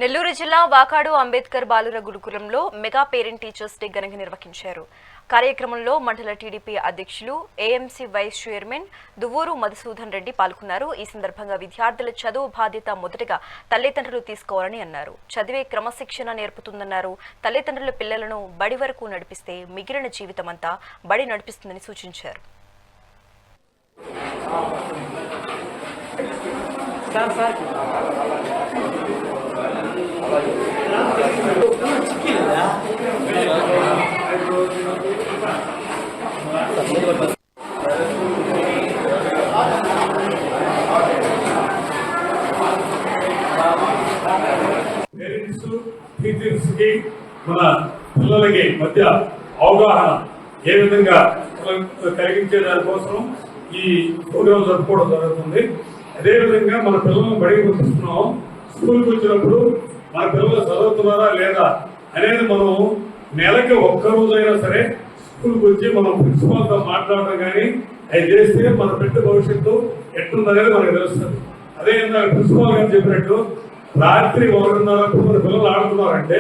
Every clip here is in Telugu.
నెల్లూరు జిల్లా వాకాడు అంబేద్కర్ బాలుర గురుకులంలో మెగా పేరెంట్ టీచర్స్ డే ఘనంగా నిర్వహించారు. కార్యక్రమంలో మండల టీడీపీ అధ్యక్షులు, AMC vice chairman Duvvuru Madhusudan Reddy పాల్గొన్నారు. ఈ సందర్భంగా విద్యార్థుల చదువు బాధ్యత మొదటగా తల్లిదండ్రులు తీసుకోవాలని అన్నారు. చదివే క్రమశిక్షణ నేర్పుతుందన్నారు. తల్లిదండ్రుల పిల్లలను బడి వరకు నడిపిస్తే మిగిలిన జీవితమంతా బడి నడిపిస్తుందని సూచించారు. పేరెంట్స్ టీచర్స్ కి మన పిల్లలకి మధ్య అవగాహన ఏ విధంగా కలిగించే దానికోసం ఈ ప్రోగ్రాం జరుపుకోవడం జరుగుతుంది. అదేవిధంగా మన పిల్లలను బడికి పంపిస్తున్నాం. స్కూల్కి వచ్చినప్పుడు మన పిల్లలు చదువుతున్నారా లేదా అనేది మనం నెలకి ఒక్కరోజైనా సరే స్కూల్కి వచ్చి మనం ప్రిన్సిపాల్తో మాట్లాడడం కానీ అది చేస్తే మన బిడ్డ భవిష్యత్తు ఎట్లుందనేది మనకు తెలుస్తుంది. అదే ప్రిన్సిపాల్ గారు చెప్పినట్టు రాత్రి 1:30 మన పిల్లలు ఆడుతున్నారంటే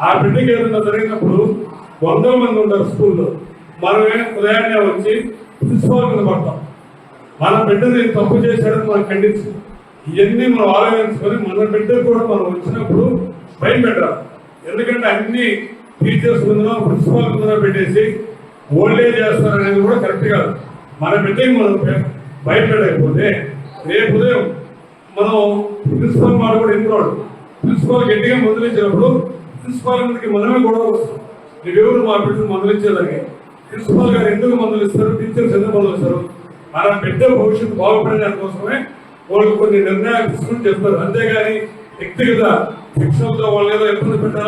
ఆ బిడ్డకి ఏదైనా జరిగినప్పుడు 100 మంది ఉంటారు స్కూల్లో. మనమే ఉదయాన్నే వచ్చి ప్రిన్సిపాల్ కింద పడతాం. మన బిడ్డని తప్పు చేశాడని మనం ఖండించు. ఇవన్నీ మనం ఆలోచించుకొని మన బిడ్డకు కూడా మనం వచ్చినప్పుడు భయం పెట్టాలి. ఎందుకంటే అన్ని టీచర్స్ ముందున ప్రిన్సిపాల్ ముందున పెట్టేసి ఓల్డే చేస్తారనేది కూడా కరెక్ట్ కాదు. మన బిడ్డకి మనం భయపెట్టకపోతే రేపు ఉదయం మనం ప్రిన్సిపాల్ మాట కూడా ఎన్నుకోడు. ప్రిన్సిపాల్ గట్టిగా మందలించినప్పుడు ప్రిన్సిపాల్ మీదకి మనమే కూడా వస్తాం. మీరెవరు మా బిడ్డను మందలించేదానికి? ప్రిన్సిపాల్ గారు ఎందుకు మందలిస్తారు? టీచర్స్ ఎందుకు మందలిస్తారు? మన బిడ్డ భవిష్యత్తు బాగుపడే దానికోసమే వాళ్ళు కొన్ని నిర్ణయాలు తీసుకుని చెప్తారు. అంతేగాని వ్యక్తిగత శిక్షణతో వాళ్ళు ఏదో ఇబ్బంది పెట్టాలి